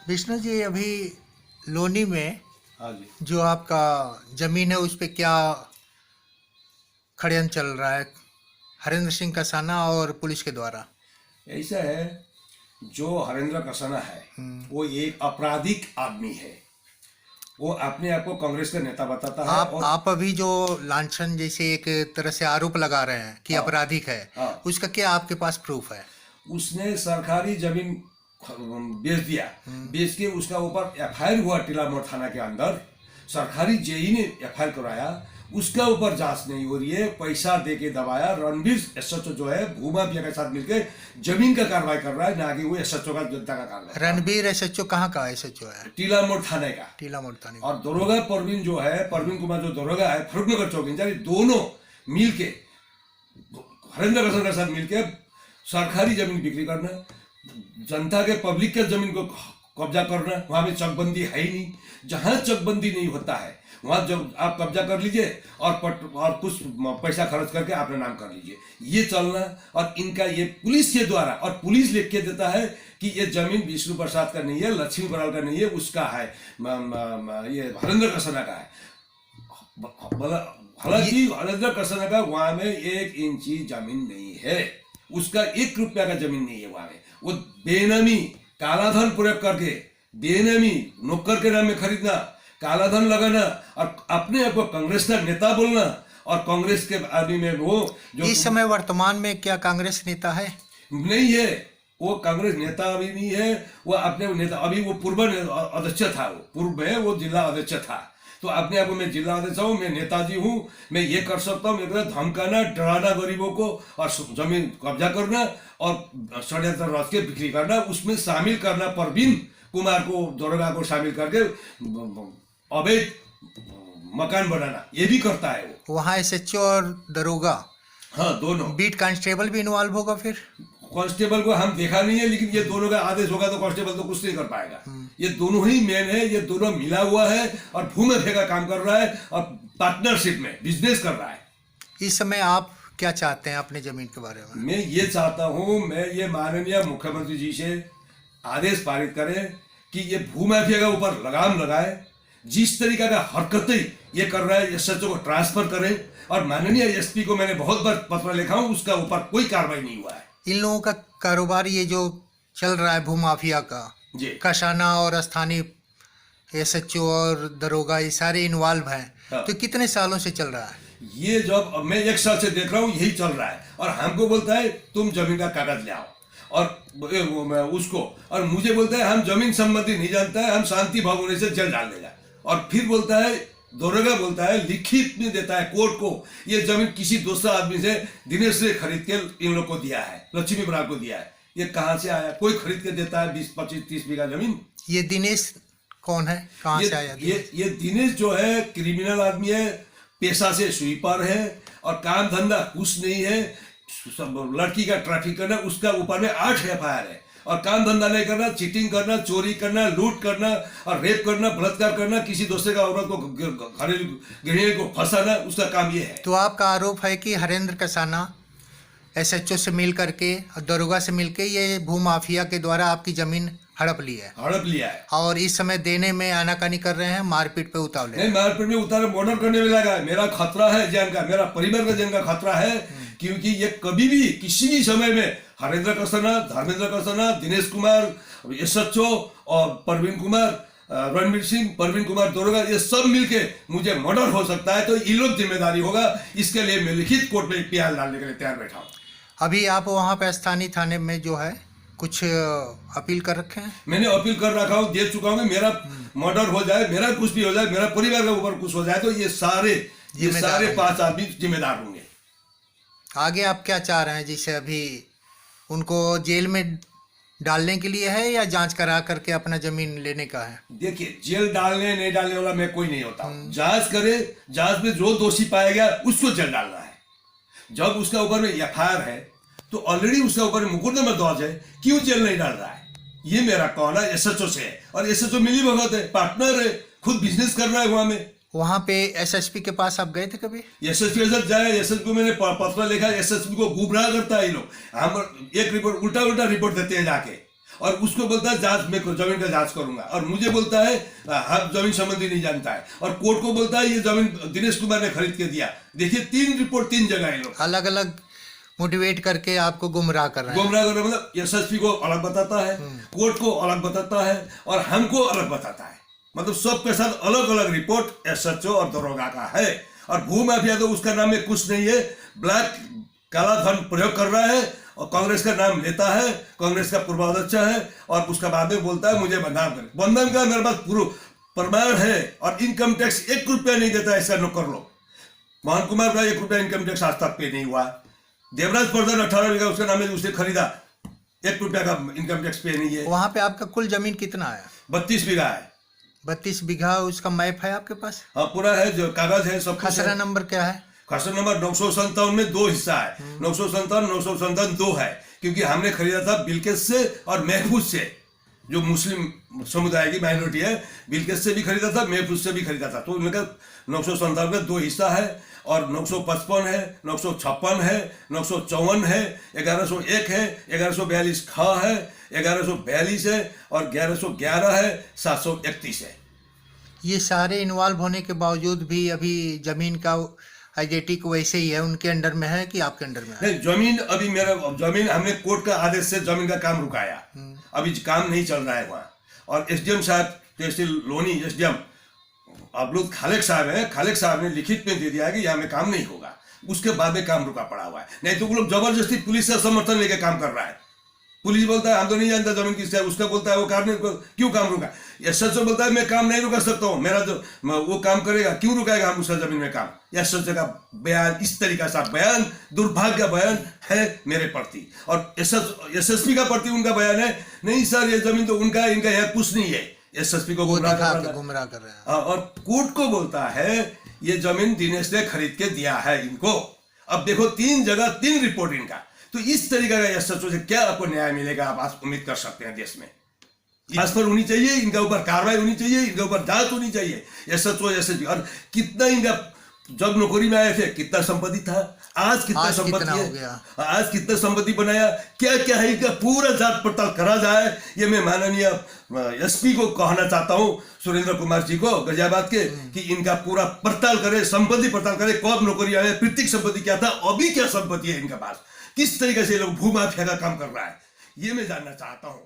विष्णु जी, अभी लोनी में हाँ जी। जो आपका जमीन है उस पे क्या षड्यंत्र चल रहा है हरेंद्र सिंह कसाना और पुलिस के द्वारा? ऐसा है, जो हरेंद्र कसाना है वो एक आपराधिक आदमी है। वो अपने आप को कांग्रेस का नेता बताता है। और आप अभी जो लांछन जैसे एक तरह से आरोप लगा रहे हैं कि हाँ, आपराधिक है, हाँ, उसका क्या आपके पास प्रूफ है? उसने सरकारी जमीन बेच दिया। बेच के उसका ऊपर एफआईआर हुआ टीलामोड़ थाना के अंदर। सरकारी जेई ने एफआईआर कराया, उसका ऊपर जांच नहीं हो रही है। पैसा दे के दबाया। रणबीर एसएचओ जो है भूमाफिया के साथ मिलकर जमीन का कार्रवाई कर रहा है, ना कि वो एसएचओ का जनता का कार्रवाई। रणबीर एसएचओ कहाँ का एसएचओ है? टीलामोड़ थाने का। टीला मोड़तानी। और दरोगा परवीन जो है, परवीन कुमार जो दरोगा है फरुखनगर चौक इंचार्ज, दोनों मिलके हरेंद्र कसाना के साथ मिलके सरकारी जमीन बिक्री करना, जनता के पब्लिक के जमीन को कब्जा करना। वहां में चकबंदी है ही नहीं। जहां चकबंदी नहीं होता है वहां जब आप कब्जा कर लीजिए और कुछ पैसा खर्च करके अपना नाम कर लीजिए, ये चलना। और इनका ये पुलिस के द्वारा, और पुलिस लिख के देता है कि ये जमीन विष्णु प्रसाद का नहीं है, लक्ष्मी बराल का नहीं है, उसका है, ये हरेंद्र कसाना का है। हालांकि हरेंद्र कसाना का वहां में 1 इंची जमीन नहीं है, उसका 1 रुपया का जमीन नहीं है वहां में। वो बेनामी कालाधन प्रयोग करके, बेनामी नौकर के नाम में खरीदना, कालाधन लगाना और अपने आप को कांग्रेस का नेता बोलना। और कांग्रेस के आदमी में वो जो इस समय वर्तमान में क्या कांग्रेस नेता है? नहीं है, वो कांग्रेस नेता अभी नहीं है। वो अपने नेता, अभी वो पूर्व अध्यक्ष था, वो पूर्व में वो जिला अध्यक्ष था। तो अपने आप को मैं जिला अध्यक्ष हूँ, मैं नेताजी हूँ, मैं ये कर सकता हूँ। मेरे को धमकाना, डराना गरीबों को और जमीन कब्जा करना और षड्यंत्र रच के बिक्री करना, उसमें शामिल करना परवीन कुमार को, दरोगा को शामिल करके अवैध मकान बनाना, ये भी करता है वो। वहाँ एसएचओ और दरोगा, हाँ, दोनों। बीट कांस्टेबल भी इन्वॉल्व होगा फिर? कांस्टेबल को हम देखा नहीं है, लेकिन ये दोनों का आदेश होगा तो कांस्टेबल तो कुछ नहीं कर पाएगा। ये दोनों ही मेन है, ये दोनों मिला हुआ है और भूमाफिया का काम कर रहा है और पार्टनरशिप में बिजनेस कर रहा है। इस समय आप क्या चाहते हैं अपने जमीन के बारे में? मैं ये चाहता हूँ, मैं ये माननीय मुख्यमंत्री जी से आदेश पारित करें कि ये भूमाफिया के ऊपर लगाम लगाए। जिस तरीका का हरकतें ये कर रहा है, एसएचओ को ट्रांसफर करें। और माननीय एसपी को मैंने बहुत बार पत्र लिखा हूँ, उसका ऊपर कोई कार्रवाई नहीं हुआ है। इन लोगों का कारोबार ये जो चल रहा है भूमाफिया का, जी, कसाना और स्थानीय एसएचओ और दरोगा ये सारे इन्वॉल्व हैं। हाँ। तो कितने सालों से चल रहा है? ये जब मैं 1 साल से देख रहा हूँ यही चल रहा है। और हमको बोलता है तुम जमीन का कागज ले आओ, और उसको, और मुझे बोलता है हम जमीन संबंधी नहीं जानता है, हम शांति भंग होने से जेल डाल देगा। और फिर बोलता है, दरोगा बोलता है, लिखित में देता है कोर्ट को, ये जमीन किसी दूसरा आदमी से, दिनेश से खरीद के इन लोग को दिया है, लक्ष्मी बराल को दिया है। ये कहाँ से आया? कोई खरीद के देता है 20, 25, 30 बीघा जमीन? ये दिनेश कौन है, कहाँ से आया? ये दिनेश जो है क्रिमिनल आदमी है, पेशा से स्वीपर है और काम धंधा कुछ नहीं है। लड़की का ट्रैफिक करना, उसका ऊपर में 8 एफआईआर है। और काम धंधा नहीं करना, चीटिंग करना, चोरी करना, लूट करना और रेप करना, बलात्कार करना, किसी दूसरे का औरत को, घरेलू गृहिणी को फंसाना, उसका काम ये है। तो आपका आरोप है कि हरेंद्र कसाना एसएचओ से मिल करके और दरोगा से मिलके ये भूमाफिया के द्वारा आपकी जमीन हड़प ली है, हड़प लिया है। और इस समय देने में आनाकानी कर रहे हैं, मारपीट पे उतावले नहीं, मारपीट में उतारे, मर्डर करने में लगा है। मेरा खतरा है जान का, मेरा परिवार का जान का खतरा है। क्योंकि ये कभी भी किसी भी समय में हरेंद्र कसाना, धर्मेंद्र कसाना, दिनेश कुमार, एसएचओ और परवीन कुमार, रणबीर सिंह, परवीन कुमार दरोगा, ये सब मिलके मुझे मर्डर हो सकता है। तो ये लोग जिम्मेदारी होगा, इसके लिए मैं लिखित कोर्ट में पीआर डालने के लिए तैयार बैठा हूँ। अभी आप वहाँ पे स्थानीय थाने में जो है कुछ अपील कर रखे हैं? मैंने अपील कर रखा हूँ, दे चुका हूँ। मेरा मर्डर हो जाए, मेरा कुछ भी हो जाए, मेरा परिवार के ऊपर कुछ हो जाए, तो ये सारे 5 आदमी जिम्मेदार होंगे। आगे आप क्या चाह रहे हैं? जिसे अभी उनको जेल में डालने के लिए है या जांच करा करके अपना जमीन लेने का है? देखिए, जेल डालने नहीं डालने वाला मैं कोई नहीं होता हूँ। जांच करे, जांच में जो दोषी पाया गया उसको जेल डालना है। जब उसका ऊपर में एफआईआर है तो ऑलरेडी उसका ऊपर मुकदमा दर्ज है, क्यों जेल नहीं डाल रहा है? ये मेरा कहना एसएचओ से है। और एसएचओ मिली भगत है, पार्टनर है, खुद बिजनेस कर रहा है वहां में। वहाँ पे एसएसपी के पास आप गए थे कभी? एसएसपी के साथ जाए, एसएसपी को मैंने पत्र लिखा, एसएसपी को गुमराह करता है ये लोग। हम एक रिपोर्ट उल्टा रिपोर्ट देते हैं जाके, और उसको बोलता है जांच, मैं जमीन का जांच करूंगा, और मुझे बोलता है हम जमीन संबंधी नहीं जानता है, और कोर्ट को बोलता है ये जमीन दिनेश कुमार ने खरीद के दिया। देखिए 3 रिपोर्ट 3 जगह है, लोग अलग अलग मोटिवेट करके आपको गुमराह कर रहे हैं। गुमराह कर, मतलब एसएसपी को अलग बताता है, कोर्ट को अलग बताता है, और हमको अलग बताता है। मतलब सबके साथ अलग अलग रिपोर्ट एसएचओ और दरोगा का है। और भूमाफिया तो उसका नाम में कुछ नहीं है, ब्लैक काला धन प्रयोग कर रहा है, और कांग्रेस का नाम लेता है, कांग्रेस का पूर्वाध्यक्ष है, और उसका बाद में बोलता है मुझे बदनाम कर। बदनाम का मेरे पास पूरा प्रमाण है, और इनकम टैक्स 1 रुपया नहीं देता ऐसा नो कर लो। मोहन कुमार का 1 रुपया इनकम टैक्स आज तक पे नहीं हुआ। देवराज प्रधान 18 बीघा उसका नाम है, उसने खरीदा, 1 रुपया का इनकम टैक्स पे नहीं है। वहाँ पे आपका कुल जमीन कितना है? 32 बीघा है। 32 बीघा। उसका मैप है आपके पास? हाँ पूरा है, जो कागज है सब कुछ है। खसरा नंबर क्या है? खसरा नंबर 957 में 2 हिस्सा है, 957 957 2 है, क्योंकि हमने खरीदा था बिल्किस से और महफूज से, जो मुस्लिम समुदाय की माइनॉरिटी है। बिल्किस से भी खरीदा था, महफूज से भी खरीदा था, तो उनका 957 में 2 हिस्सा है, और 955 है, 956 है, 954 है, 1101 है, 1142 ख है, 1142 है, और 1111 है, 731 है। ये सारे इन्वॉल्व होने के बावजूद भी अभी जमीन का आइडेंटिटी को वैसे ही है, उनके अंडर में है कि आपके अंडर में है? नहीं, जमीन अभी मेरा जमीन, हमने कोर्ट का आदेश से जमीन का काम रुकाया, अभी काम नहीं चल रहा है वहाँ। और एसडीएम साहब, तहसील लोनी एसडीएम अब्दुल खालिक साहब है, खालिक साहब ने लिखित में दे दिया है कि यहाँ में काम नहीं होगा। उसके बाद में काम रुका पड़ा हुआ है। नहीं तो वो लोग जबरदस्ती पुलिस से समर्थन लेके काम कर रहा है। पुलिस बोलता है हम तो नहीं जानता जमीन किसका है, उसका बोलता है वो काम नहीं, क्यों काम रुका? एसएचओ बोलता है मैं काम नहीं रुका सकता हूँ, मेरा जो वो काम करेगा, क्यों रुकाएगा हम उसका जमीन में काम? एसएचओ का बयान, इस तरीका से बयान, दुर्भाग्य बयान है मेरे प्रति, और एसएसपी का प्रति उनका बयान है नहीं सर ये जमीन तो उनका है, इनका है कुछ नहीं है। एसएसपी को गुमराह कर रहे हैं। और कोर्ट को बोलता है ये जमीन दिनेश ने खरीद के दिया है इनको। अब देखो 3 जगह 3 रिपोर्ट इनका। तो इस तरीके का एसएचओ से क्या आपको न्याय मिलेगा, आप आज उम्मीद कर सकते हैं? देश में ट्रांसफर होनी चाहिए, इनके ऊपर कार्रवाई होनी चाहिए, इनके ऊपर जांच होनी चाहिए, एसएचओ एसएसपी। और कितना इनका जब नौकरी में आए थे कितना संपत्ति था, आज कितना संपत्ति है, आज कितना संपत्ति बनाया, क्या क्या है इनका पूरा जांच पड़ताल करा जाए। ये मैं माननीय एसपी को कहना चाहता हूँ, सुरेंद्र कुमार जी को गाजियाबाद के, कि इनका पूरा पड़ताल करे, संपत्ति पड़ताल करे, कब नौकरी आए, प्रत्येक संपत्ति क्या था, अभी क्या संपत्ति है इनके पास, किस तरीके से लोग भूमाफिया का काम कर रहा है, ये मैं जानना चाहता हूँ।